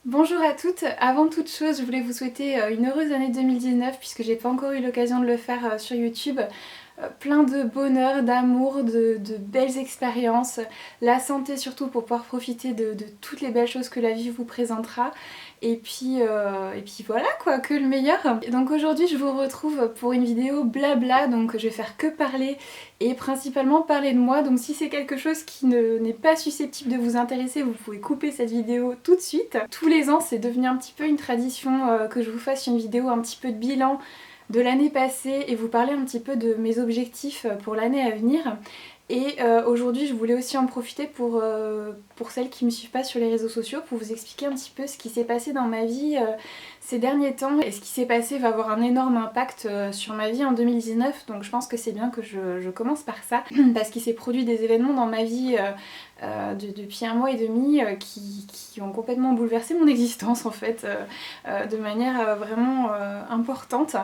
Bonjour à toutes, avant toute chose je voulais vous souhaiter une heureuse année 2019 puisque j'ai pas encore eu l'occasion de le faire sur YouTube. Plein de bonheur, d'amour, de belles expériences, la santé surtout pour pouvoir profiter de toutes les belles choses que la vie vous présentera. Et puis voilà quoi, que le meilleur. Donc aujourd'hui je vous retrouve pour une vidéo blabla, donc je vais faire que parler et principalement parler de moi. Donc si c'est quelque chose qui n'est pas susceptible de vous intéresser, vous pouvez couper cette vidéo tout de suite. Tous les ans c'est devenu un petit peu une tradition que je vous fasse une vidéo un petit peu de bilan de l'année passée et vous parler un petit peu de mes objectifs pour l'année à venir. Et aujourd'hui je voulais aussi en profiter pour celles qui ne me suivent pas sur les réseaux sociaux pour vous expliquer un petit peu ce qui s'est passé dans ma vie ces derniers temps. Et ce qui s'est passé va avoir un énorme impact sur ma vie en 2019, donc je pense que c'est bien que je commence par ça parce qu'il s'est produit des événements dans ma vie depuis 1 mois et demi qui ont complètement bouleversé mon existence en fait de manière vraiment importante.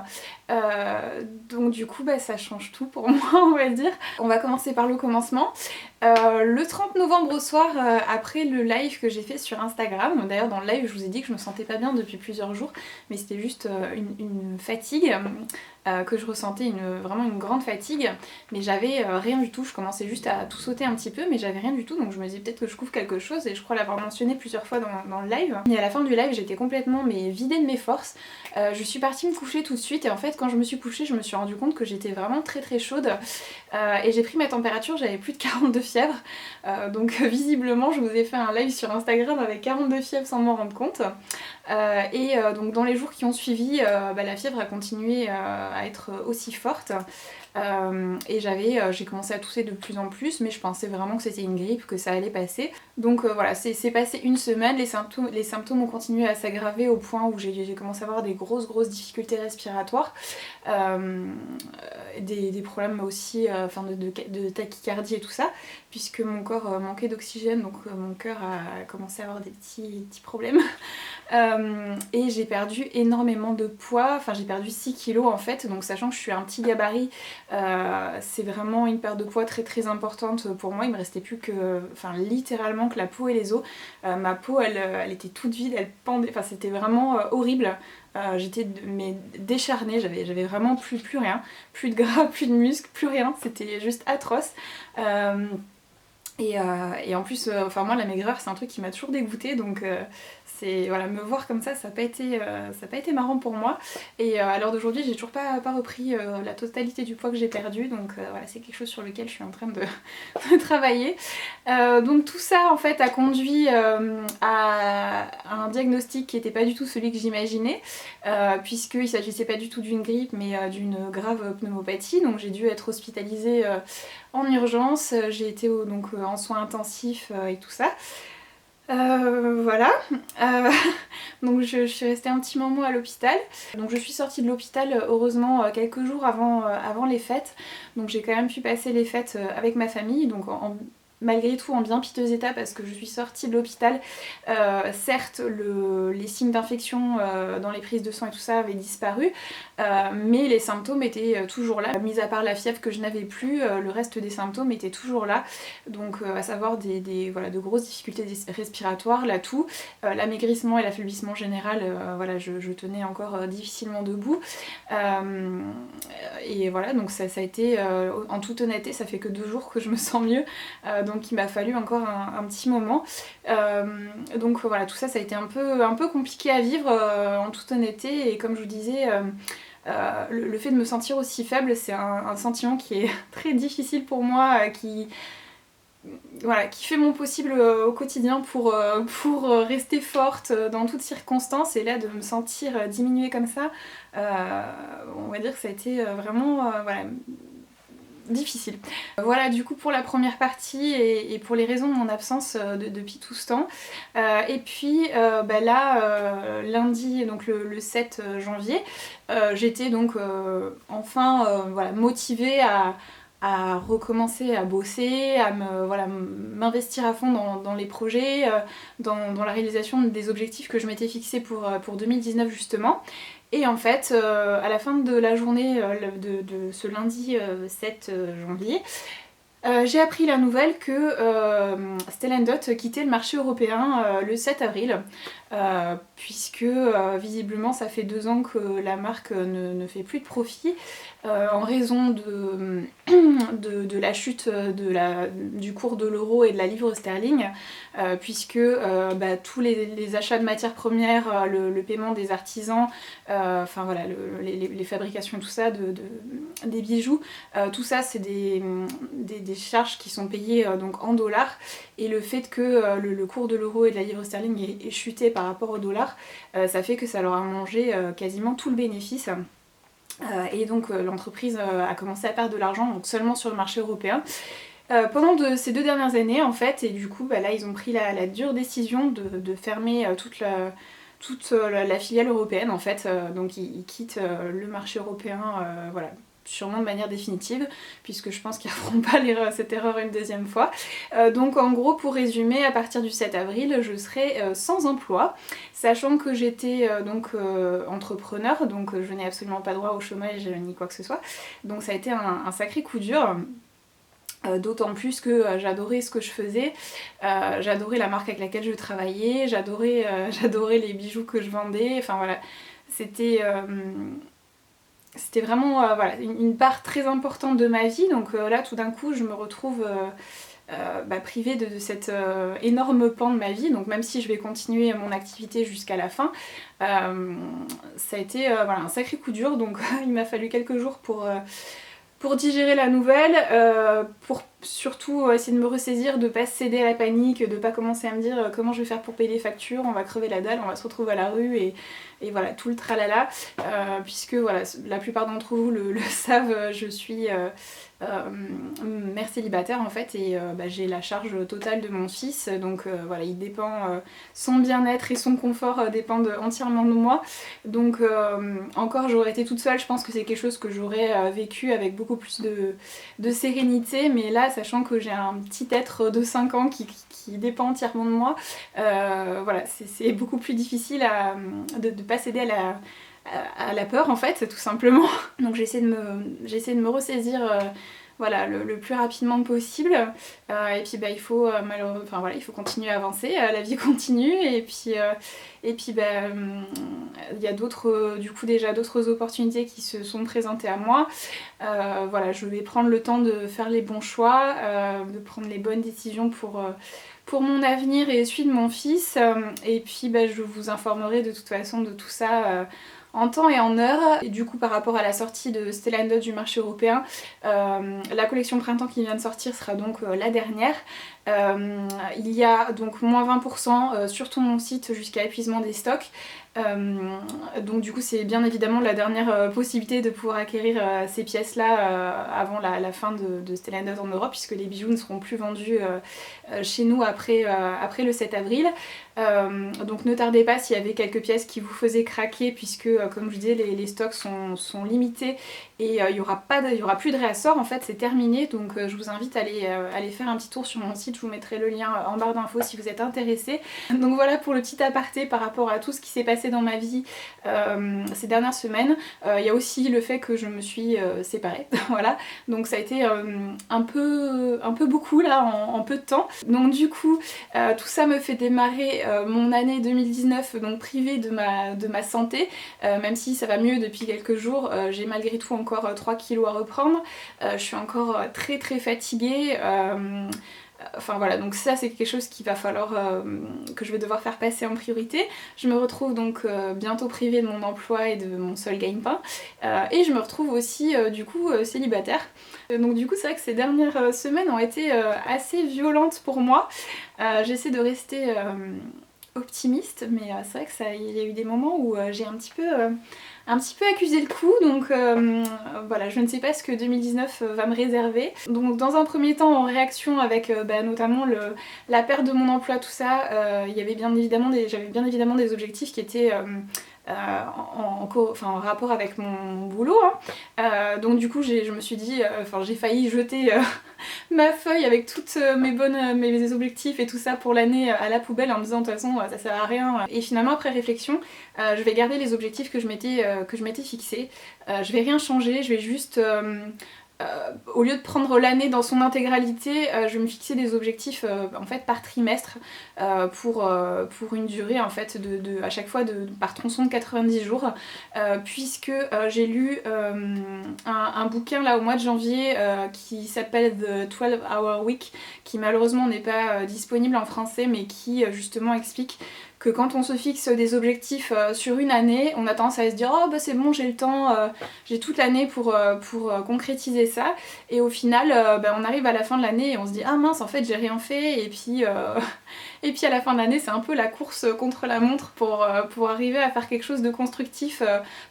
Donc du coup ça change tout pour moi on va dire. On va commencer par le commencement. Le 30 novembre au soir, après le live que j'ai fait sur Instagram, d'ailleurs dans le live je vous ai dit que je me sentais pas bien depuis plusieurs jours, mais c'était juste une fatigue que je ressentais, vraiment une grande fatigue, mais j'avais rien du tout, je commençais juste à tout sauter un petit peu, mais j'avais rien du tout, donc je me disais peut-être que je couvre quelque chose, et je crois l'avoir mentionné plusieurs fois dans le live. Et à la fin du live j'étais complètement vidée de mes forces, je suis partie me coucher tout de suite, et en fait quand je me suis couchée je me suis rendu compte que j'étais vraiment très très chaude, et j'ai pris ma température, j'avais plus de 42 fièvre, donc visiblement je vous ai fait un live sur Instagram avec 42 fièvre sans m'en rendre compte. Donc dans les jours qui ont suivi, la fièvre a continué à être aussi forte. Et j'ai commencé à tousser de plus en plus, mais je pensais vraiment que c'était une grippe, que ça allait passer. Donc voilà, c'est passé une semaine, les symptômes ont continué à s'aggraver au point où j'ai commencé à avoir des grosses difficultés respiratoires, des problèmes aussi de tachycardie et tout ça, puisque mon corps manquait d'oxygène, donc mon cœur a commencé à avoir des petits problèmes. Et j'ai perdu énormément de poids, enfin j'ai perdu 6 kilos en fait, donc sachant que je suis un petit gabarit, c'est vraiment une perte de poids très très importante pour moi. Il me restait plus que, littéralement que la peau et les os. Ma peau elle était toute vide, elle pendait, enfin c'était vraiment horrible. J'étais décharnée, j'avais vraiment plus rien, plus de gras, plus de muscles, plus rien, c'était juste atroce. Et en plus, moi la maigreur c'est un truc qui m'a toujours dégoûtée, donc voilà, me voir comme ça n'a pas été marrant pour moi. Et à l'heure d'aujourd'hui j'ai toujours pas repris la totalité du poids que j'ai perdu, donc voilà, c'est quelque chose sur lequel je suis en train de travailler. Donc tout ça en fait a conduit à un diagnostic qui n'était pas du tout celui que j'imaginais, puisqu'il ne s'agissait pas du tout d'une grippe mais d'une grave pneumopathie, donc j'ai dû être hospitalisée en urgence, j'ai été en soins intensifs et tout ça. Voilà. Donc je suis restée un petit moment à l'hôpital. Donc je suis sortie de l'hôpital heureusement quelques jours avant les fêtes. Donc j'ai quand même pu passer les fêtes avec ma famille, donc malgré tout en bien piteux état parce que je suis sortie de l'hôpital. Certes les signes d'infection dans les prises de sang et tout ça avaient disparu, mais les symptômes étaient toujours là. Mis à part la fièvre que je n'avais plus, le reste des symptômes étaient toujours là. Donc à savoir de grosses difficultés respiratoires, la toux, l'amaigrissement et l'affaiblissement général, je tenais encore difficilement debout. Et voilà, donc ça a été, en toute honnêteté, ça fait que 2 jours que je me sens mieux, donc il m'a fallu encore un petit moment. Donc voilà, tout ça a été un peu compliqué à vivre en toute honnêteté, et comme je vous disais, le fait de me sentir aussi faible, c'est un sentiment qui est très difficile pour moi, qui fait mon possible au quotidien pour rester forte dans toutes circonstances, et là de me sentir diminuée comme ça, on va dire que ça a été vraiment difficile. Voilà du coup pour la première partie et pour les raisons de mon absence depuis tout ce temps. Et puis lundi, donc le 7 janvier, j'étais donc enfin motivée à recommencer à bosser, à m'investir à fond dans les projets, dans la réalisation des objectifs que je m'étais fixés pour 2019 justement. Et en fait, à la fin de la journée de ce lundi 7 janvier, j'ai appris la nouvelle que Stella & Dot quittait le marché européen le 7 avril, puisque visiblement ça fait 2 ans que la marque ne fait plus de profit, en raison de la chute du cours de l'euro et de la livre sterling, puisque tous les achats de matières premières, le paiement des artisans, enfin voilà, les fabrications, tout ça, des bijoux, tout ça c'est des charges qui sont payées donc en dollars, et le fait que le cours de l'euro et de la livre sterling ait chuté par rapport au dollar, ça fait que ça leur a mangé quasiment tout le bénéfice. Et donc l'entreprise a commencé à perdre de l'argent, donc seulement sur le marché européen. Pendant ces 2 dernières années en fait, et du coup là ils ont pris la dure décision de fermer toute la filiale européenne en fait, donc ils quittent le marché européen, voilà, sûrement de manière définitive, puisque je pense qu'ils ne feront pas cette erreur une deuxième fois. Donc en gros, pour résumer, à partir du 7 avril, je serai sans emploi, sachant que j'étais entrepreneur, donc je n'ai absolument pas droit au chômage ni quoi que ce soit, donc ça a été un sacré coup dur. D'autant plus que j'adorais ce que je faisais, j'adorais la marque avec laquelle je travaillais, j'adorais les bijoux que je vendais, enfin voilà, c'était vraiment voilà, une part très importante de ma vie, donc là tout d'un coup je me retrouve privée de cet énorme pan de ma vie, donc même si je vais continuer mon activité jusqu'à la fin, ça a été voilà, un sacré coup dur, donc il m'a fallu quelques jours pour digérer la nouvelle, pour surtout essayer de me ressaisir, de pas céder à la panique, de pas commencer à me dire comment je vais faire pour payer les factures, on va crever la dalle, on va se retrouver à la rue et voilà, tout le tralala, puisque voilà, la plupart d'entre vous le savent, je suis mère célibataire en fait, et j'ai la charge totale de mon fils, donc voilà, il dépend, son bien-être et son confort dépendent entièrement de moi, donc encore j'aurais été toute seule, je pense que c'est quelque chose que j'aurais vécu avec beaucoup plus de sérénité, mais là, sachant que j'ai un petit être de 5 ans qui dépend entièrement de moi, voilà, c'est beaucoup plus difficile de pas céder à la peur en fait, tout simplement. Donc j'essaie de me ressaisir voilà, le plus rapidement possible, et puis il faut malheureusement, enfin voilà, il faut continuer à avancer, la vie continue, et puis il y a d'autres, du coup déjà d'autres opportunités qui se sont présentées à moi. Voilà, je vais prendre le temps de faire les bons choix, de prendre les bonnes décisions pour mon avenir et celui de mon fils, et puis je vous informerai de toute façon de tout ça en temps et en heure. Et du coup, par rapport à la sortie de Stella & Dot du marché européen, la collection printemps qui vient de sortir sera donc la dernière. Il y a donc moins 20% sur tout mon site jusqu'à épuisement des stocks. Donc du coup c'est bien évidemment la dernière possibilité de pouvoir acquérir ces pièces là avant la fin de Stella & Dot en Europe, puisque les bijoux ne seront plus vendus chez nous après le 7 avril. Donc ne tardez pas s'il y avait quelques pièces qui vous faisaient craquer, puisque comme je vous disais les stocks sont limités, et il y aura plus de réassort en fait, c'est terminé, donc je vous invite à aller faire un petit tour sur mon site, je vous mettrai le lien en barre d'infos si vous êtes intéressés. Donc voilà pour le petit aparté par rapport à tout ce qui s'est passé dans ma vie ces dernières semaines. Il y a aussi le fait que je me suis séparée, voilà, donc ça a été un peu beaucoup là en peu de temps. Donc du coup tout ça me fait démarrer mon année 2019 donc privée de ma santé, même si ça va mieux depuis quelques jours, j'ai malgré tout encore 3 kilos à reprendre, je suis encore très fatiguée, enfin voilà, donc ça c'est quelque chose qu'il va falloir que je vais devoir faire passer en priorité. Je me retrouve donc bientôt privée de mon emploi et de mon seul gagne-pain, et je me retrouve aussi du coup célibataire. Donc du coup c'est vrai que ces dernières semaines ont été assez violentes pour moi. J'essaie de rester optimiste, mais c'est vrai que il y a eu des moments où j'ai un petit peu accusé le coup, donc voilà, je ne sais pas ce que 2019 va me réserver. Donc dans un premier temps, en réaction avec notamment la perte de mon emploi, tout ça, j'avais bien évidemment des objectifs qui étaient en rapport avec mon boulot, hein. Donc du coup je me suis dit, j'ai failli jeter ma feuille avec toutes mes objectifs et tout ça pour l'année à la poubelle, en me disant de toute façon ça sert à rien. Et finalement après réflexion, je vais garder les objectifs que je m'étais fixés, je vais rien changer, je vais juste au lieu de prendre l'année dans son intégralité, je vais me fixer des objectifs en fait par trimestre pour une durée en fait à chaque fois par tronçon de 90 jours puisque j'ai lu un bouquin là au mois de janvier qui s'appelle The 12 Hour Week, qui malheureusement n'est pas disponible en français, mais qui justement explique que quand on se fixe des objectifs sur une année, on a tendance à se dire oh bah c'est bon, j'ai le temps, j'ai toute l'année pour concrétiser ça, et au final bah, on arrive à la fin de l'année et on se dit ah mince en fait j'ai rien fait, et puis à la fin de l'année c'est un peu la course contre la montre pour arriver à faire quelque chose de constructif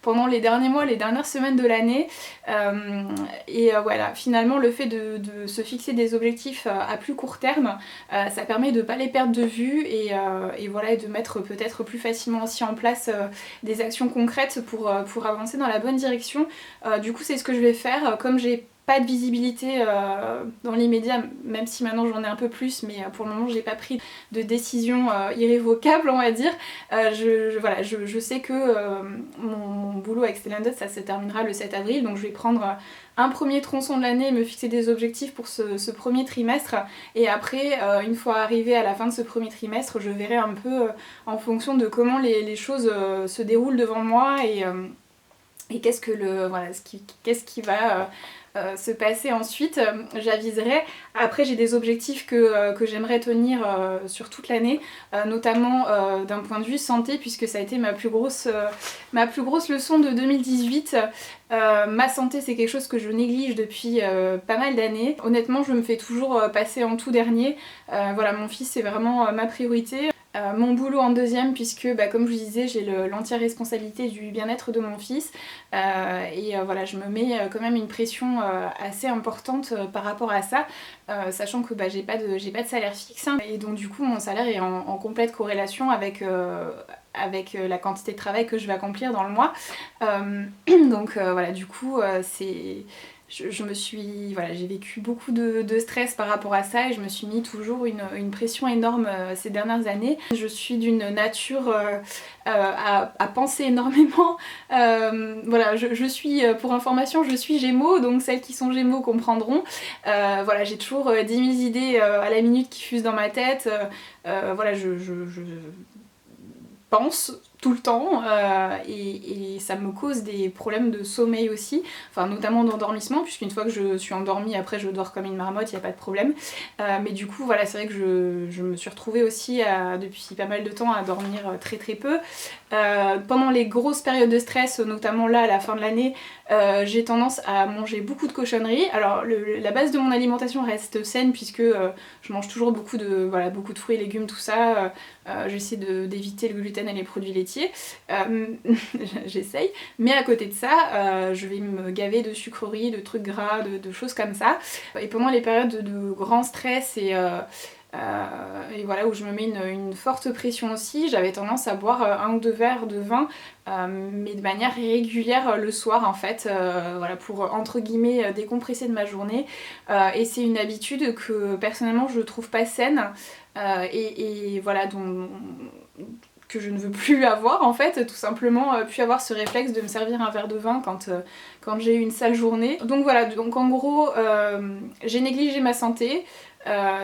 pendant les derniers mois, les dernières semaines de l'année. Voilà, finalement le fait de se fixer des objectifs à plus court terme, ça permet de pas les perdre de vue et voilà, et de mettre peut-être plus facilement aussi en place des actions concrètes pour avancer dans la bonne direction. Du coup c'est ce que je vais faire, comme j'ai pas de visibilité dans l'immédiat, même si maintenant j'en ai un peu plus, mais pour le moment j'ai pas pris de décision irrévocable on va dire. Voilà, je sais que mon boulot avec Stellandot ça se terminera le 7 avril, donc je vais prendre un premier tronçon de l'année et me fixer des objectifs pour ce premier trimestre, et après une fois arrivé à la fin de ce premier trimestre je verrai un peu en fonction de comment les choses se déroulent devant moi et qu'est-ce qui va se passer ensuite, j'aviserai. Après j'ai des objectifs que j'aimerais tenir sur toute l'année, notamment d'un point de vue santé, puisque ça a été ma plus grosse leçon de 2018. Ma santé c'est quelque chose que je néglige depuis pas mal d'années. Honnêtement je me fais toujours passer en tout dernier. Voilà, mon fils c'est vraiment ma priorité. Mon boulot en deuxième, puisque bah, comme je vous disais j'ai l'entière responsabilité du bien-être de mon fils, voilà, je me mets quand même une pression assez importante par rapport à ça, sachant que bah, j'ai pas de salaire fixe, hein, et donc du coup mon salaire est en complète corrélation avec la quantité de travail que je vais accomplir dans le mois. Donc voilà, du coup j'ai vécu beaucoup de stress par rapport à ça, et je me suis mis toujours une pression énorme ces dernières années. Je suis d'une nature à penser énormément. Voilà, je suis, pour information, je suis Gémeaux, donc celles qui sont Gémeaux comprendront. Voilà, j'ai toujours 10 000 idées à la minute qui fusent dans ma tête. Voilà, je pense tout le temps et ça me cause des problèmes de sommeil aussi, enfin notamment d'endormissement, puisqu'une fois que je suis endormie après je dors comme une marmotte, il n'y a pas de problème. Mais du coup voilà, c'est vrai que je me suis retrouvée aussi depuis pas mal de temps à dormir très très peu. Pendant les grosses périodes de stress, notamment là à la fin de l'année, j'ai tendance à manger beaucoup de cochonneries. Alors la base de mon alimentation reste saine, puisque je mange toujours beaucoup de fruits et légumes, tout ça. J'essaie d'éviter le gluten et les produits laitiers. J'essaye, mais à côté de ça je vais me gaver de sucreries, de trucs gras, de choses comme ça. Et pendant les périodes de grand stress et voilà, où je me mets une forte pression aussi, j'avais tendance à boire 1 ou 2 verres de vin, mais de manière régulière le soir en fait, voilà, pour entre guillemets décompresser de ma journée. Et c'est une habitude que personnellement je trouve pas saine, et voilà, que je ne veux plus avoir en fait, tout simplement plus avoir ce réflexe de me servir un verre de vin quand j'ai eu une sale journée. Donc voilà, donc en gros j'ai négligé ma santé.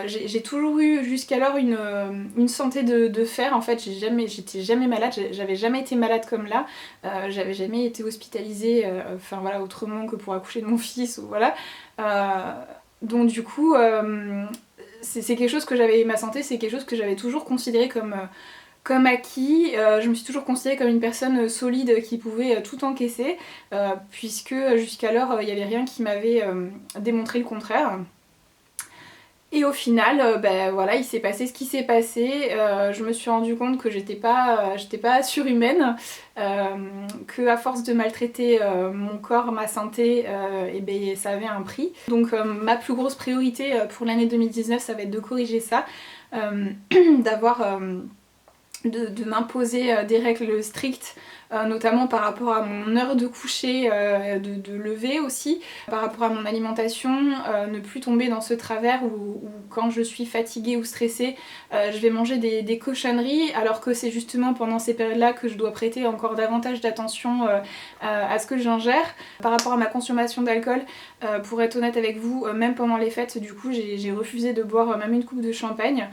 J'ai toujours eu jusqu'alors une santé de fer en fait, j'étais jamais malade, j'avais jamais été malade comme là, j'avais jamais été hospitalisée, enfin voilà, autrement que pour accoucher de mon fils, ou voilà. Donc du coup c'est quelque chose que ma santé c'est quelque chose que j'avais toujours considéré comme acquis. Je me suis toujours considérée comme une personne solide qui pouvait tout encaisser, puisque jusqu'alors il n'y avait rien qui m'avait démontré le contraire. Et au final, ben voilà, il s'est passé ce qui s'est passé. Je me suis rendu compte que j'étais pas surhumaine, que à force de maltraiter mon corps, ma santé, et ben ça avait un prix. Donc ma plus grosse priorité pour l'année 2019, ça va être de corriger ça, de m'imposer des règles strictes notamment par rapport à mon heure de coucher, de lever aussi, par rapport à mon alimentation, ne plus tomber dans ce travers où quand je suis fatiguée ou stressée, je vais manger des cochonneries, alors que c'est justement pendant ces périodes-là que je dois prêter encore davantage d'attention à ce que j'ingère. Par rapport à ma consommation d'alcool, pour être honnête avec vous, même pendant les fêtes, du coup j'ai refusé de boire même une coupe de champagne,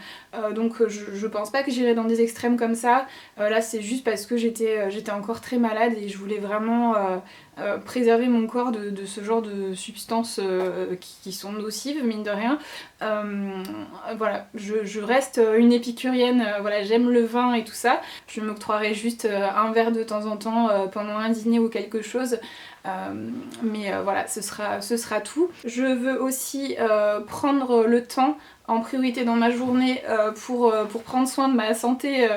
donc je pense pas que j'irai dans des extrêmes comme ça. Là c'est juste parce que j'étais encore très malade et je voulais vraiment préserver mon corps de ce genre de substances qui sont nocives, mine de rien. Voilà, je reste une épicurienne, voilà, j'aime le vin et tout ça. Je m'octroierai juste un verre de temps en temps pendant un dîner ou quelque chose. Mais voilà, ce sera tout. Je veux aussi prendre le temps en priorité dans ma journée pour prendre soin de ma santé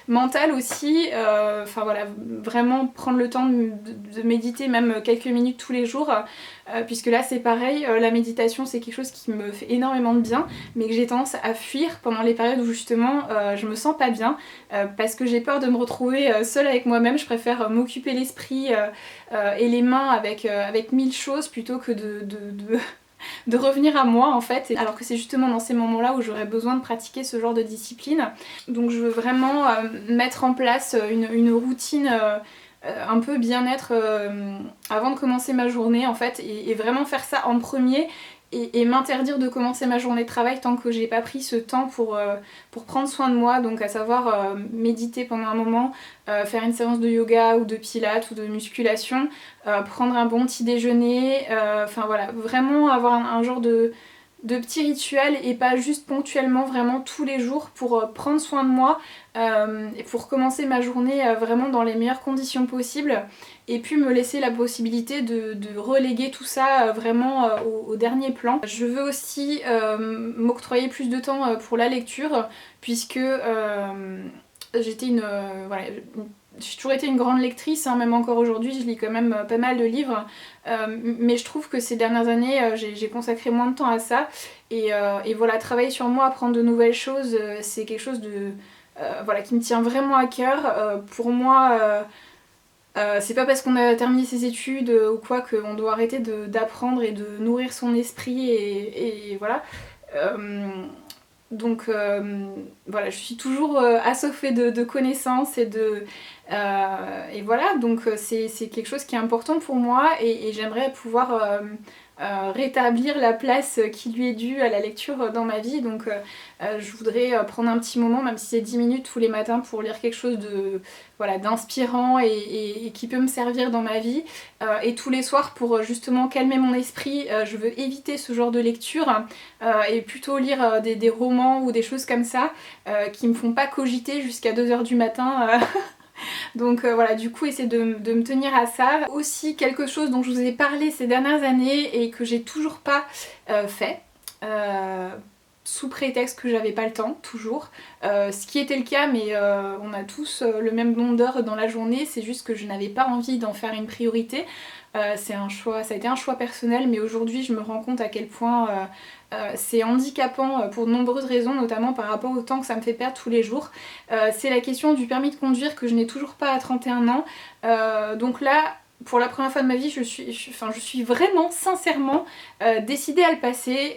mentale aussi. Enfin voilà, vraiment prendre le temps de méditer même quelques minutes tous les jours. Puisque là c'est pareil, la méditation c'est quelque chose qui me fait énormément de bien, mais que j'ai tendance à fuir pendant les périodes où justement je me sens pas bien, parce que j'ai peur de me retrouver seule avec moi-même. Je préfère m'occuper l'esprit et les mains avec mille choses plutôt que de revenir à moi en fait, alors que c'est justement dans ces moments-là où j'aurais besoin de pratiquer ce genre de discipline. Donc je veux vraiment mettre en place une routine un peu bien-être avant de commencer ma journée en fait, et vraiment faire ça en premier et m'interdire de commencer ma journée de travail tant que j'ai pas pris ce temps pour prendre soin de moi, donc à savoir méditer pendant un moment, faire une séance de yoga ou de pilates ou de musculation, prendre un bon petit déjeuner, enfin voilà, vraiment avoir un genre de petits rituels et pas juste ponctuellement, vraiment tous les jours pour prendre soin de moi et pour commencer ma journée vraiment dans les meilleures conditions possibles, et puis me laisser la possibilité de reléguer tout ça vraiment au dernier plan. Je veux aussi m'octroyer plus de temps pour la lecture, puisque j'étais voilà, j'ai toujours été une grande lectrice, hein, même encore aujourd'hui je lis quand même pas mal de livres, mais je trouve que ces dernières années j'ai consacré moins de temps à ça, et voilà, travailler sur moi, apprendre de nouvelles choses, c'est quelque chose voilà, qui me tient vraiment à cœur. Pour moi, c'est pas parce qu'on a terminé ses études ou quoi qu'on doit arrêter d'apprendre et de nourrir son esprit, et voilà. Donc voilà, je suis toujours assoiffée de connaissances et voilà, donc c'est quelque chose qui est important pour moi, et j'aimerais pouvoir rétablir la place qui lui est due à la lecture dans ma vie. Donc je voudrais prendre un petit moment, même si c'est 10 minutes tous les matins, pour lire quelque chose voilà, d'inspirant et qui peut me servir dans ma vie, et tous les soirs pour justement calmer mon esprit. Je veux éviter ce genre de lecture et plutôt lire des romans ou des choses comme ça qui me font pas cogiter jusqu'à 2h du matin. Donc voilà, du coup essayer de me tenir à ça. Aussi quelque chose dont je vous ai parlé ces dernières années et que j'ai toujours pas fait, sous prétexte que j'avais pas le temps, toujours. Ce qui était le cas, mais on a tous le même nombre d'heures dans la journée, c'est juste que je n'avais pas envie d'en faire une priorité. C'est un choix, ça a été un choix personnel, mais aujourd'hui je me rends compte à quel point c'est handicapant pour de nombreuses raisons, notamment par rapport au temps que ça me fait perdre tous les jours. C'est la question du permis de conduire que je n'ai toujours pas à 31 ans. Donc là, pour la première fois de ma vie, je suis vraiment, sincèrement décidée à le passer.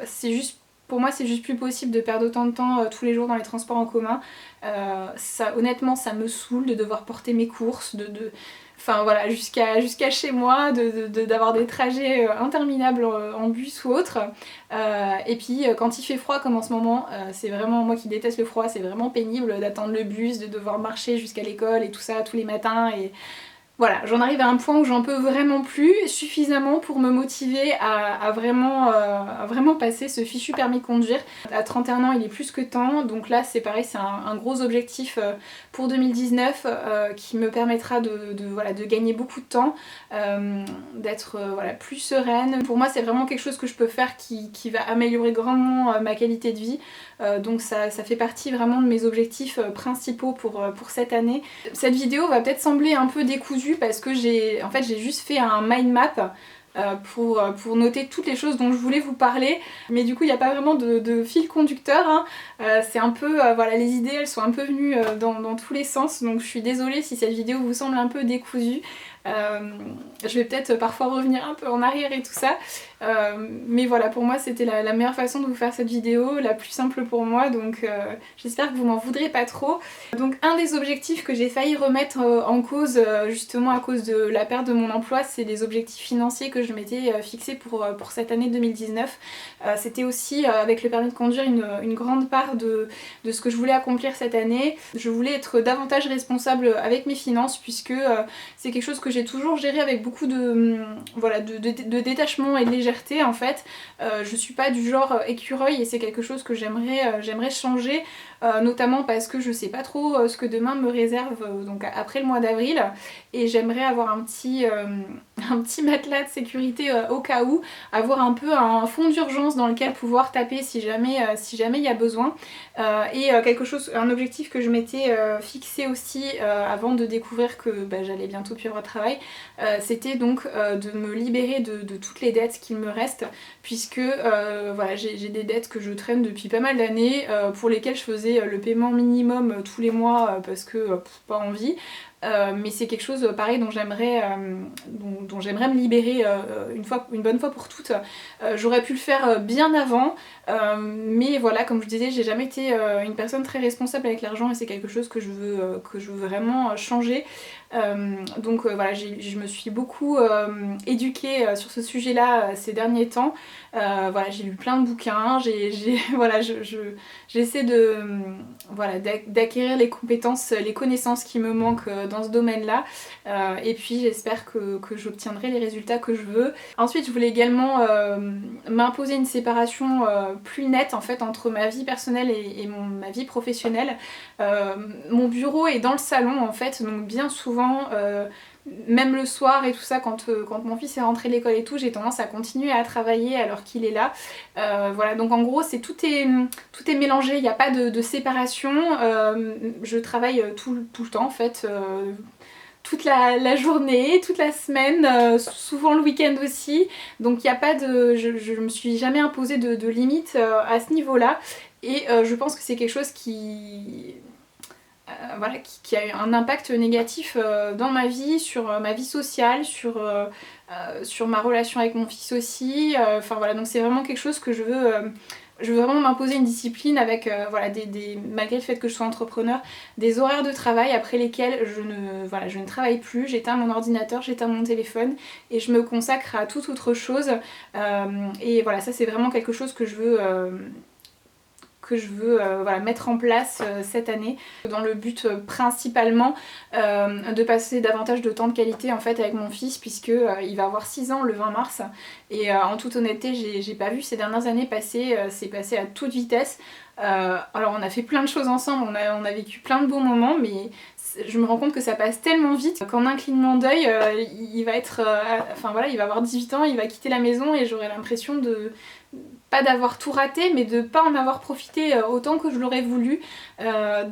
C'est juste, pour moi, c'est juste plus possible de perdre autant de temps tous les jours dans les transports en commun. Honnêtement, ça me saoule de devoir porter mes courses, enfin voilà, jusqu'à chez moi, d'avoir des trajets interminables en bus ou autre. Et puis quand il fait froid comme en ce moment, c'est vraiment, moi qui déteste le froid, c'est vraiment pénible d'attendre le bus, de devoir marcher jusqu'à l'école et tout ça tous les matins. Et voilà, j'en arrive à un point où j'en peux vraiment plus suffisamment pour me motiver à vraiment passer ce fichu permis de conduire. À 31 ans, il est plus que temps, donc là c'est pareil, c'est un gros objectif pour 2019 qui me permettra voilà, de gagner beaucoup de temps, d'être voilà, plus sereine. Pour moi c'est vraiment quelque chose que je peux faire qui va améliorer grandement ma qualité de vie, donc ça fait partie vraiment de mes objectifs principaux pour cette année. Cette vidéo va peut-être sembler un peu décousue parce que j'ai juste fait un mind map pour noter toutes les choses dont je voulais vous parler, mais du coup il n'y a pas vraiment de fil conducteur, hein. C'est un peu, voilà, les idées elles sont un peu venues dans tous les sens, donc je suis désolée si cette vidéo vous semble un peu décousue. Je vais peut-être parfois revenir un peu en arrière et tout ça, mais voilà, pour moi c'était la meilleure façon de vous faire cette vidéo, la plus simple pour moi, donc j'espère que vous m'en voudrez pas trop. Donc un des objectifs que j'ai failli remettre en cause, justement à cause de la perte de mon emploi, c'est les objectifs financiers que je m'étais fixés pour cette année 2019. C'était aussi avec le permis de conduire une grande part de ce que je voulais accomplir cette année. Je voulais être davantage responsable avec mes finances, puisque c'est quelque chose que j'ai toujours géré avec beaucoup voilà, de détachement et de légèreté en fait. Je suis pas du genre écureuil et c'est quelque chose que j'aimerais changer, notamment parce que je sais pas trop ce que demain me réserve donc après le mois d'avril, et j'aimerais avoir un petit matelas de sécurité au cas où, avoir un peu un fonds d'urgence dans lequel pouvoir taper si jamais il y a besoin. Et un objectif que je m'étais fixé aussi avant de découvrir que j'allais bientôt plus avoir de travail, c'était donc de me libérer de toutes les dettes qu'il me reste, puisque voilà, j'ai des dettes que je traîne depuis pas mal d'années, pour lesquelles je faisais le paiement minimum tous les mois parce que pas envie. Mais c'est quelque chose pareil dont j'aimerais me libérer une bonne fois pour toutes. J'aurais pu le faire bien avant, mais voilà, comme je disais, j'ai jamais été une personne très responsable avec l'argent et c'est quelque chose que je veux vraiment changer. Donc voilà, je me suis beaucoup éduquée sur ce sujet-là ces derniers temps. Voilà, j'ai lu plein de bouquins, voilà, j'essaie voilà, d'acquérir les compétences, les connaissances qui me manquent dans ce domaine-là, et puis j'espère que j'obtiendrai les résultats que je veux. Ensuite, je voulais également m'imposer une séparation plus nette en fait entre ma vie personnelle et ma vie professionnelle. Mon bureau est dans le salon en fait, donc bien souvent même le soir et tout ça, quand mon fils est rentré de l'école et tout, j'ai tendance à continuer à travailler alors qu'il est là. Voilà, donc en gros tout est mélangé, il n'y a pas de séparation. Je travaille tout le temps en fait, toute la journée, toute la semaine, souvent le week-end aussi. Donc il n'y a pas je me suis jamais imposé de limite à ce niveau-là. Et je pense que c'est quelque chose voilà, qui a eu un impact négatif dans ma vie, sur ma vie sociale, sur ma relation avec mon fils aussi. Enfin voilà, donc c'est vraiment quelque chose que je veux vraiment m'imposer une discipline avec, voilà, malgré le fait que je sois entrepreneur, des horaires de travail après lesquels je ne travaille plus, j'éteins mon ordinateur, j'éteins mon téléphone et je me consacre à toute autre chose. Et voilà, ça c'est vraiment quelque chose que je veux voilà, mettre en place cette année, dans le but principalement de passer davantage de temps de qualité en fait avec mon fils, puisque il va avoir 6 ans le 20 mars, et en toute honnêteté j'ai pas vu ces dernières années passer, c'est passé à toute vitesse. Alors on a fait plein de choses ensemble, on a vécu plein de beaux moments, mais je me rends compte que ça passe tellement vite qu'en un clignement d'œil, il va être, enfin voilà, il va avoir 18 ans, il va quitter la maison et j'aurai l'impression pas d'avoir tout raté, mais de pas en avoir profité autant que je l'aurais voulu.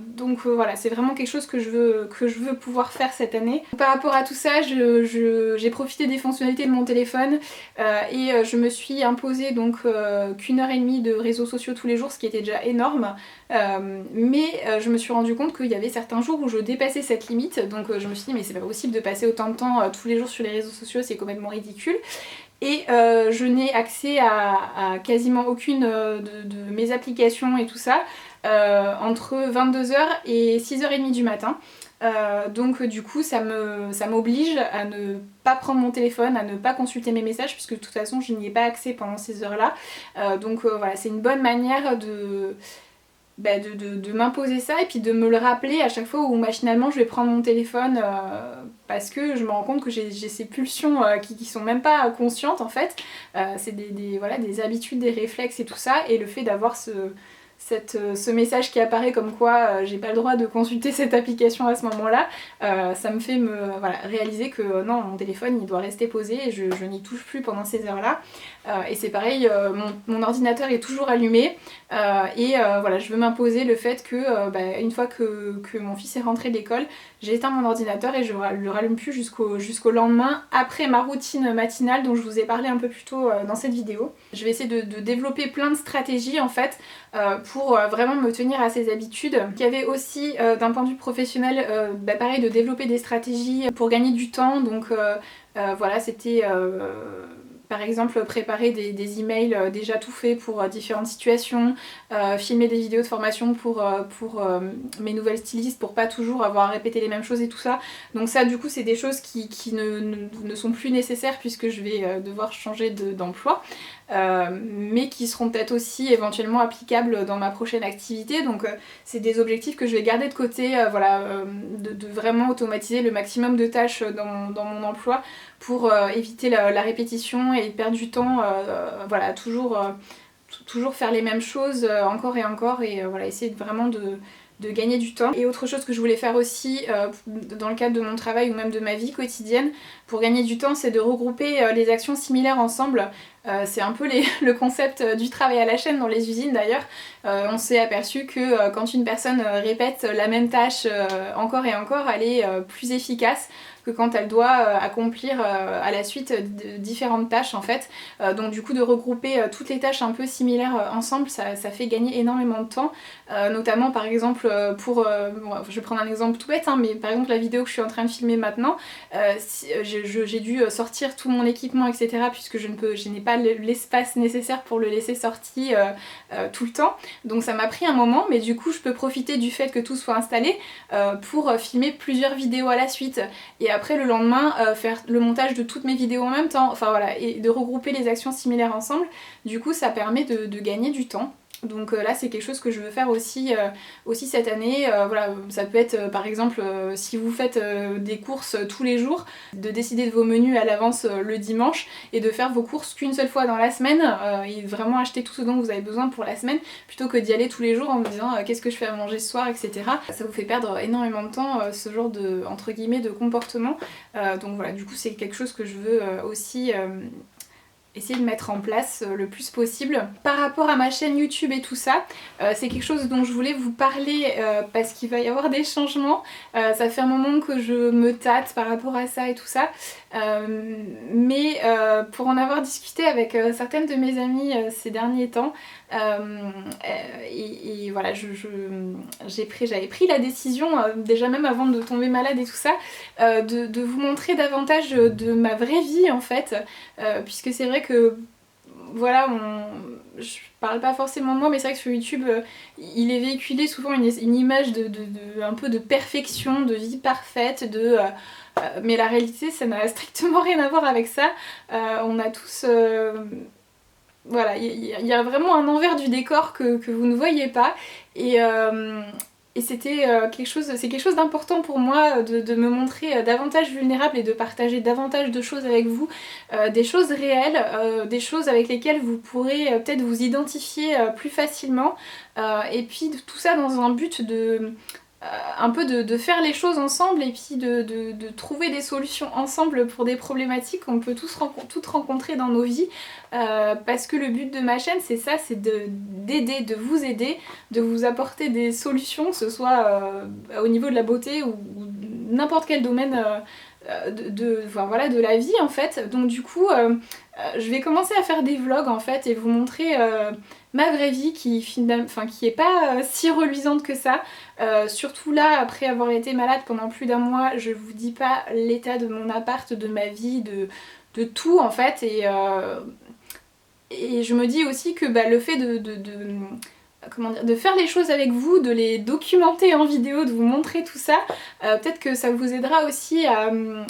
Donc voilà, c'est vraiment quelque chose que je veux pouvoir faire cette année. Par rapport à tout ça, j'ai profité des fonctionnalités de mon téléphone et je me suis imposé donc qu'1h30 de réseaux sociaux tous les jours, ce qui était déjà énorme. Mais je me suis rendu compte qu'il y avait certains jours où je dépassais cette limite, donc je me suis dit mais c'est pas possible de passer autant de temps tous les jours sur les réseaux sociaux, c'est complètement ridicule. Et je n'ai accès à quasiment aucune de mes applications et tout ça entre 22h et 6h30 du matin. Donc du coup ça m'oblige à ne pas prendre mon téléphone, à ne pas consulter mes messages, puisque de toute façon je n'y ai pas accès pendant ces heures-là. Donc voilà, c'est une bonne manière de m'imposer ça et puis de me le rappeler à chaque fois où machinalement je vais prendre mon téléphone, parce que je me rends compte que j'ai ces pulsions qui sont même pas conscientes en fait. C'est voilà, des habitudes, des réflexes et tout ça, et le fait d'avoir ce message qui apparaît comme quoi j'ai pas le droit de consulter cette application à ce moment-là, ça me fait voilà, réaliser que non, mon téléphone il doit rester posé et je n'y touche plus pendant ces heures-là. Et c'est pareil, mon ordinateur est toujours allumé voilà, je veux m'imposer le fait que une fois que mon fils est rentré de l'école, j'ai éteint mon ordinateur et je le rallume plus jusqu'au lendemain après ma routine matinale dont je vous ai parlé un peu plus tôt dans cette vidéo. Je vais essayer de développer plein de stratégies en fait pour vraiment me tenir à ces habitudes. Il y avait aussi d'un point de vue professionnel pareil, de développer des stratégies pour gagner du temps, donc voilà, c'était par exemple préparer des emails déjà tout faits pour différentes situations, filmer des vidéos de formation pour mes nouvelles stylistes pour pas toujours avoir à répéter les mêmes choses et tout ça. Donc ça du coup c'est des choses qui ne sont plus nécessaires puisque je vais devoir changer d'emploi. Mais qui seront peut-être aussi éventuellement applicables dans ma prochaine activité, donc c'est des objectifs que je vais garder de côté, voilà, de vraiment automatiser le maximum de tâches dans mon emploi pour éviter la répétition et perdre du temps, voilà, toujours faire les mêmes choses encore et encore et voilà, essayer vraiment de gagner du temps. Et autre chose que je voulais faire aussi dans le cadre de mon travail ou même de ma vie quotidienne pour gagner du temps, c'est de regrouper les actions similaires ensemble. C'est un peu le concept du travail à la chaîne dans les usines d'ailleurs. On s'est aperçu que quand une personne répète la même tâche encore et encore, elle est plus efficace que quand elle doit accomplir à la suite de différentes tâches en fait. Donc du coup de regrouper toutes les tâches un peu similaires ensemble, ça fait gagner énormément de temps. Notamment par exemple bon, je vais prendre un exemple tout bête, hein, mais par exemple la vidéo que je suis en train de filmer maintenant, j'ai dû sortir tout mon équipement etc. puisque je n'ai pas l'espace nécessaire pour le laisser sorti tout le temps. Donc ça m'a pris un moment, mais du coup je peux profiter du fait que tout soit installé pour filmer plusieurs vidéos à la suite. Et après le lendemain faire le montage de toutes mes vidéos en même temps, enfin voilà, et de regrouper les actions similaires ensemble. Du coup ça permet de gagner du temps. Donc là c'est quelque chose que je veux faire aussi cette année. Voilà, ça peut être par exemple si vous faites des courses tous les jours, de décider de vos menus à l'avance le dimanche et de faire vos courses qu'une seule fois dans la semaine et vraiment acheter tout ce dont vous avez besoin pour la semaine plutôt que d'y aller tous les jours en vous disant qu'est-ce que je fais à manger ce soir, etc. Ça vous fait perdre énormément de temps ce genre de, entre guillemets, de comportement. Donc voilà, du coup c'est quelque chose que je veux aussi essayer de mettre en place le plus possible. Par rapport à ma chaîne YouTube et tout ça, c'est quelque chose dont je voulais vous parler parce qu'il va y avoir des changements. Ça fait un moment que je me tâte par rapport à ça et tout ça. Mais pour en avoir discuté avec certaines de mes amies ces derniers temps, et voilà, j'avais pris la décision, déjà même avant de tomber malade et tout ça, de vous montrer davantage de ma vraie vie en fait, puisque c'est vrai que voilà, je parle pas forcément de moi, mais c'est vrai que sur YouTube il est véhiculé souvent une image un peu de perfection, de vie parfaite, mais la réalité ça n'a strictement rien à voir avec ça. On a tous voilà, il y a vraiment un envers du décor que vous ne voyez pas et c'était c'est quelque chose d'important pour moi de me montrer davantage vulnérable et de partager davantage de choses avec vous, des choses réelles, des choses avec lesquelles vous pourrez peut-être vous identifier plus facilement, et puis tout ça dans un but un peu de faire les choses ensemble et puis de trouver des solutions ensemble pour des problématiques qu'on peut toutes rencontrer dans nos vies, parce que le but de ma chaîne c'est ça, c'est d'aider, de vous aider, de vous apporter des solutions, que ce soit au niveau de la beauté ou n'importe quel domaine enfin, voilà, de la vie en fait. Donc du coup je vais commencer à faire des vlogs en fait et vous montrer ma vraie vie qui est pas si reluisante que ça. Surtout là, après avoir été malade pendant plus d'un mois, je vous dis pas l'état de mon appart, de ma vie, de tout en fait. Et je me dis aussi que le fait comment dire, de faire les choses avec vous, de les documenter en vidéo, de vous montrer tout ça, peut-être que ça vous aidera aussi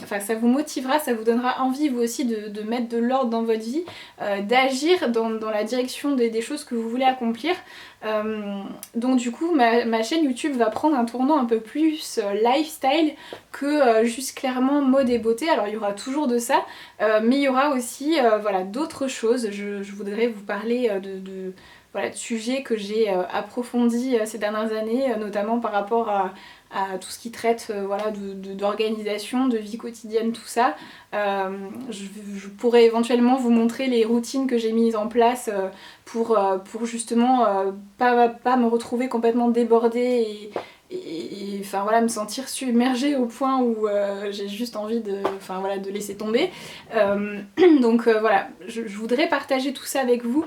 enfin ça vous motivera, ça vous donnera envie vous aussi de mettre de l'ordre dans votre vie, d'agir dans la direction des choses que vous voulez accomplir. Donc du coup ma chaîne YouTube va prendre un tournant un peu plus lifestyle que juste clairement mode et beauté. Alors il y aura toujours de ça, mais il y aura aussi voilà, d'autres choses. Je voudrais vous parler voilà, de sujets que j'ai approfondis ces dernières années, notamment par rapport à tout ce qui traite voilà, d'organisation, de vie quotidienne, tout ça. Je pourrais éventuellement vous montrer les routines que j'ai mises en place pour justement pas me retrouver complètement débordée et enfin voilà, me sentir submergée au point où j'ai juste envie enfin, voilà, de laisser tomber. Donc voilà, je voudrais partager tout ça avec vous.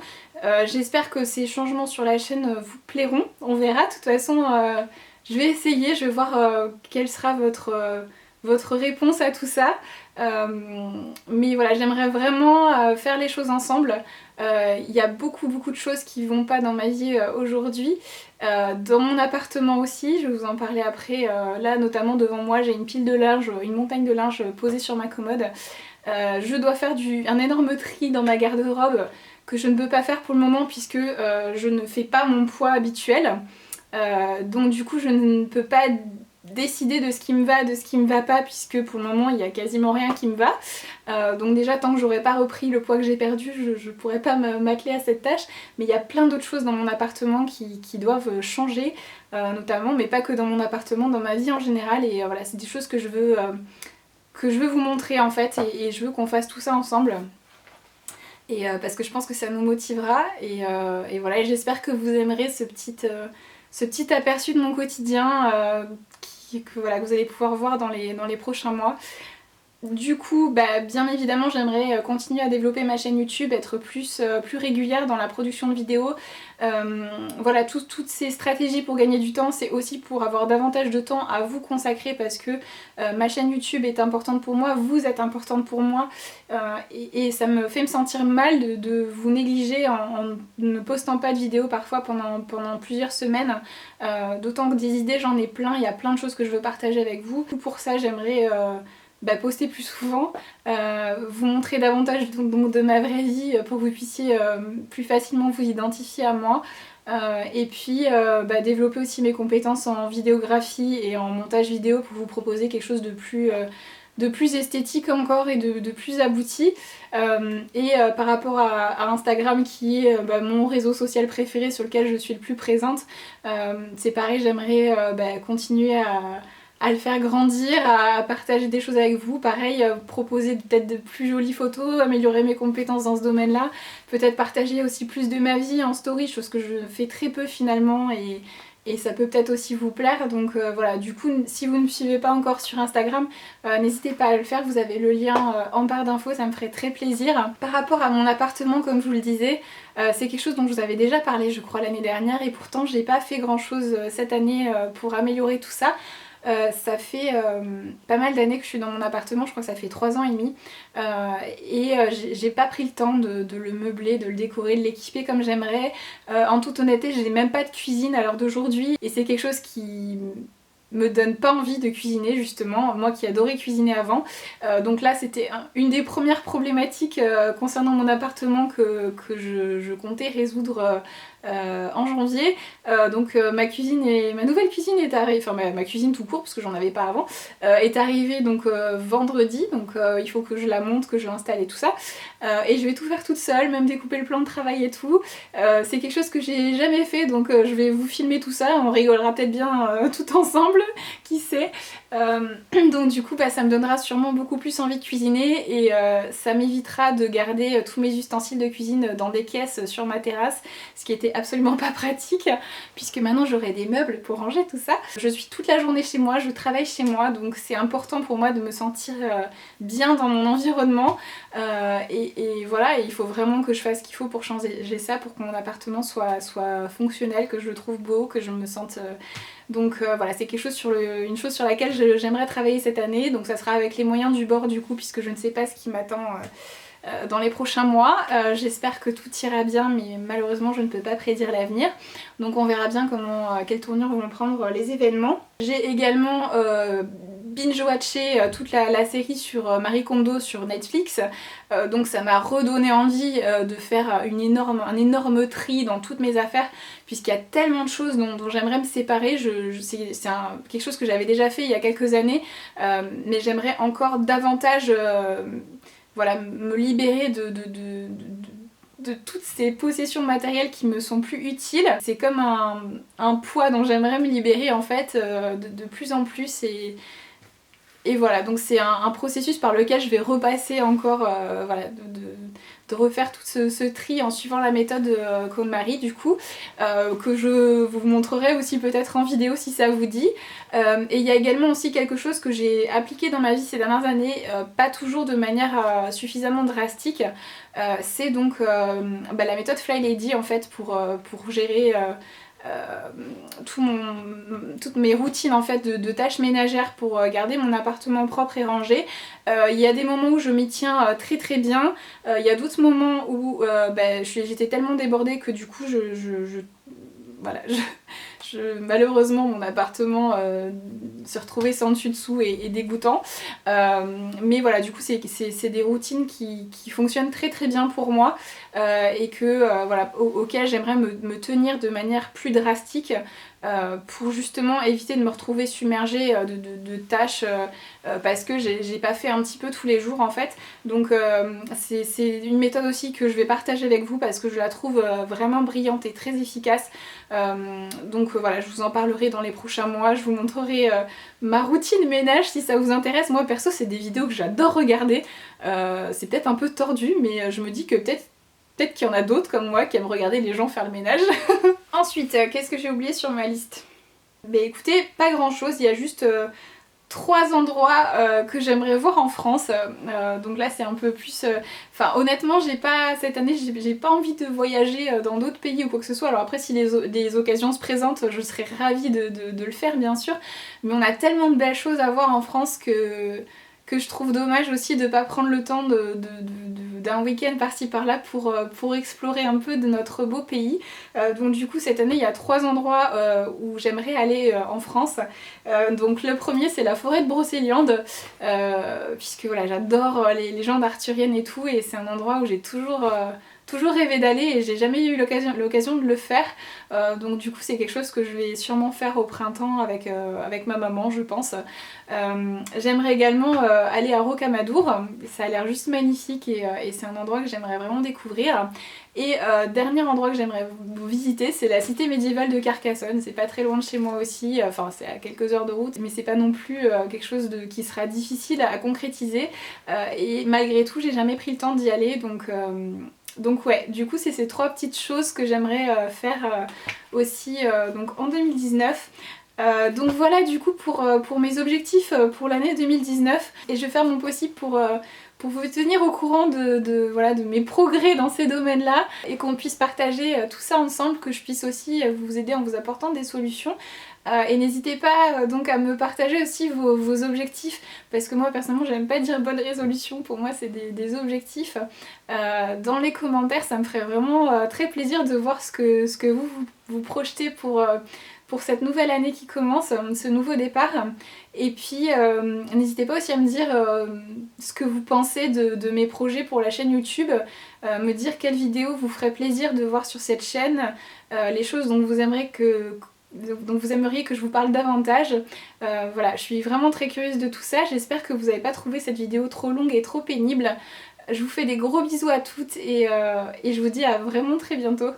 J'espère que ces changements sur la chaîne vous plairont. On verra. De toute façon, je vais essayer, je vais voir quelle sera votre réponse à tout ça. Mais voilà, j'aimerais vraiment faire les choses ensemble. Il y a beaucoup de choses qui vont pas dans ma vie aujourd'hui. Dans mon appartement aussi, je vais vous en parler après. Là, notamment devant moi, j'ai une pile de linge, une montagne de linge posée sur ma commode. Je dois faire un énorme tri dans ma garde-robe que je ne peux pas faire pour le moment puisque je ne fais pas mon poids habituel. Donc du coup je ne peux pas décider de ce qui me va, de ce qui me va pas, puisque pour le moment il y a quasiment rien qui me va. Donc déjà tant que j'aurais pas repris le poids que j'ai perdu, je pourrais pas m'atteler à cette tâche. Mais il y a plein d'autres choses dans mon appartement qui doivent changer, notamment, mais pas que dans mon appartement, dans ma vie en général. Et voilà, c'est des choses que je veux vous montrer en fait, et je veux qu'on fasse tout ça ensemble. Et parce que je pense que ça nous motivera, et voilà, et j'espère que vous aimerez ce petit aperçu de mon quotidien que voilà, que vous allez pouvoir voir dans les prochains mois. Du coup, bien évidemment, j'aimerais continuer à développer ma chaîne YouTube, être plus régulière dans la production de vidéos. Voilà, toutes ces stratégies pour gagner du temps, c'est aussi pour avoir davantage de temps à vous consacrer, parce que ma chaîne YouTube est importante pour moi, vous êtes importante pour moi, et ça me fait me sentir mal de vous négliger en ne postant pas de vidéos parfois pendant plusieurs semaines. D'autant que des idées, j'en ai plein, il y a plein de choses que je veux partager avec vous. Pour ça, j'aimerais poster plus souvent, vous montrer davantage de ma vraie vie pour que vous puissiez plus facilement vous identifier à moi, et puis développer aussi mes compétences en vidéographie et en montage vidéo pour vous proposer quelque chose de plus esthétique encore et de plus abouti. Par rapport à Instagram, qui est mon réseau social préféré, sur lequel je suis le plus présente, c'est pareil, j'aimerais continuer à le faire grandir, à partager des choses avec vous, pareil, proposer peut-être de plus jolies photos, améliorer mes compétences dans ce domaine-là, peut-être partager aussi plus de ma vie en story, chose que je fais très peu finalement, et ça peut peut-être aussi vous plaire. Donc voilà, du coup, si vous ne me suivez pas encore sur Instagram, n'hésitez pas à le faire, vous avez le lien en barre d'infos, ça me ferait très plaisir. Par rapport à mon appartement, comme je vous le disais, c'est quelque chose dont je vous avais déjà parlé, je crois, l'année dernière, et pourtant j'ai pas fait grand chose cette année pour améliorer tout ça. Ça fait pas mal d'années que je suis dans mon appartement, je crois que ça fait 3 ans et demi, j'ai pas pris le temps de le meubler, de le décorer, de l'équiper comme j'aimerais. En toute honnêteté, je n'ai même pas de cuisine à l'heure d'aujourd'hui, et c'est quelque chose qui me donne pas envie de cuisiner, justement, moi qui adorais cuisiner avant. Donc là c'était une des premières problématiques concernant mon appartement que je comptais résoudre en janvier. Donc ma nouvelle cuisine est arrivée, enfin ma cuisine tout court parce que j'en avais pas avant, est arrivée donc vendredi, donc il faut que je la monte, que je l'installe et tout ça, et je vais tout faire toute seule, même découper le plan de travail et tout. C'est quelque chose que j'ai jamais fait, donc je vais vous filmer tout ça, on rigolera peut-être bien tout ensemble, qui sait. Donc du coup ça me donnera sûrement beaucoup plus envie de cuisiner, et ça m'évitera de garder tous mes ustensiles de cuisine dans des caisses sur ma terrasse, ce qui était absolument pas pratique, puisque maintenant j'aurai des meubles pour ranger tout ça. Je suis toute la journée chez moi, je travaille chez moi, donc c'est important pour moi de me sentir bien dans mon environnement, et voilà, et il faut vraiment que je fasse ce qu'il faut pour changer ça, pour que mon appartement soit fonctionnel, que je le trouve beau, que je me sente... Donc voilà, c'est une chose sur laquelle j'aimerais travailler cette année, donc ça sera avec les moyens du bord du coup, puisque je ne sais pas ce qui m'attend dans les prochains mois. J'espère que tout ira bien, mais malheureusement je ne peux pas prédire l'avenir, donc on verra bien quelle tournure vont prendre les événements. J'ai également binge-watché toute la série sur Marie Kondo sur Netflix, donc ça m'a redonné envie de faire un énorme tri dans toutes mes affaires, puisqu'il y a tellement de choses dont j'aimerais me séparer. C'est quelque chose que j'avais déjà fait il y a quelques années, mais j'aimerais encore davantage voilà, me libérer de toutes ces possessions matérielles qui me sont plus utiles. C'est comme un poids dont j'aimerais me libérer en fait de plus en plus et voilà, donc c'est un processus par lequel je vais repasser encore, voilà, de refaire tout ce tri en suivant la méthode KonMari du coup, que je vous montrerai aussi peut-être en vidéo si ça vous dit. Et il y a également aussi quelque chose que j'ai appliqué dans ma vie ces dernières années, pas toujours de manière suffisamment drastique, c'est donc la méthode Fly Lady en fait pour gérer toutes mes routines en fait de tâches ménagères pour garder mon appartement propre et rangé. Il y a des moments où je m'y tiens très très bien, il y a d'autres moments où j'étais tellement débordée que du coup voilà, malheureusement mon appartement se retrouvait sans dessus dessous et dégoûtant, mais voilà, du coup c'est des routines qui fonctionnent très très bien pour moi, et que voilà, auxquelles j'aimerais me tenir de manière plus drastique, pour justement éviter de me retrouver submergée de tâches, parce que j'ai pas fait un petit peu tous les jours en fait. Donc c'est une méthode aussi que je vais partager avec vous parce que je la trouve vraiment brillante et très efficace. Donc voilà, je vous en parlerai dans les prochains mois, je vous montrerai ma routine ménage si ça vous intéresse. Moi perso c'est des vidéos que j'adore regarder, c'est peut-être un peu tordu mais je me dis que peut-être qu'il y en a d'autres comme moi qui aiment regarder les gens faire le ménage. Ensuite, qu'est-ce que j'ai oublié sur ma liste? Bah écoutez, pas grand chose, il y a juste 3 endroits que j'aimerais voir en France, donc là c'est un peu plus... Enfin honnêtement cette année j'ai pas envie de voyager dans d'autres pays ou quoi que ce soit. Alors après si des occasions se présentent je serais ravie de le faire bien sûr, mais on a tellement de belles choses à voir en France que je trouve dommage aussi de pas prendre le temps d'un week-end par-ci par-là pour explorer un peu de notre beau pays. Donc du coup cette année il y a 3 endroits où j'aimerais aller en France. Donc le premier c'est la forêt de Brocéliande, puisque voilà j'adore les légendes arthuriennes et tout, et c'est un endroit où j'ai toujours rêvé d'aller et j'ai jamais eu l'occasion de le faire, donc du coup c'est quelque chose que je vais sûrement faire au printemps avec ma maman je pense. J'aimerais également aller à Rocamadour, ça a l'air juste magnifique et c'est un endroit que j'aimerais vraiment découvrir. Et dernier endroit que j'aimerais visiter c'est la cité médiévale de Carcassonne, c'est pas très loin de chez moi aussi, enfin c'est à quelques heures de route mais c'est pas non plus quelque chose qui sera difficile à concrétiser, et malgré tout j'ai jamais pris le temps d'y aller donc ouais, du coup c'est ces 3 petites choses que j'aimerais faire aussi donc en 2019. Donc voilà du coup pour mes objectifs pour l'année 2019, et je vais faire mon possible pour vous tenir au courant voilà, de mes progrès dans ces domaines-là, et qu'on puisse partager tout ça ensemble, que je puisse aussi vous aider en vous apportant des solutions. Et n'hésitez pas donc à me partager aussi vos objectifs, parce que moi personnellement j'aime pas dire bonne résolution, pour moi c'est des objectifs. Dans les commentaires ça me ferait vraiment très plaisir de voir ce que vous projetez pour cette nouvelle année qui commence, ce nouveau départ. Et puis n'hésitez pas aussi à me dire ce que vous pensez de mes projets pour la chaîne YouTube, me dire quelles vidéos vous ferait plaisir de voir sur cette chaîne, les choses dont vous aimeriez que je vous parle davantage. Voilà, je suis vraiment très curieuse de tout ça, j'espère que vous n'avez pas trouvé cette vidéo trop longue et trop pénible. Je vous fais des gros bisous à toutes et je vous dis à vraiment très bientôt.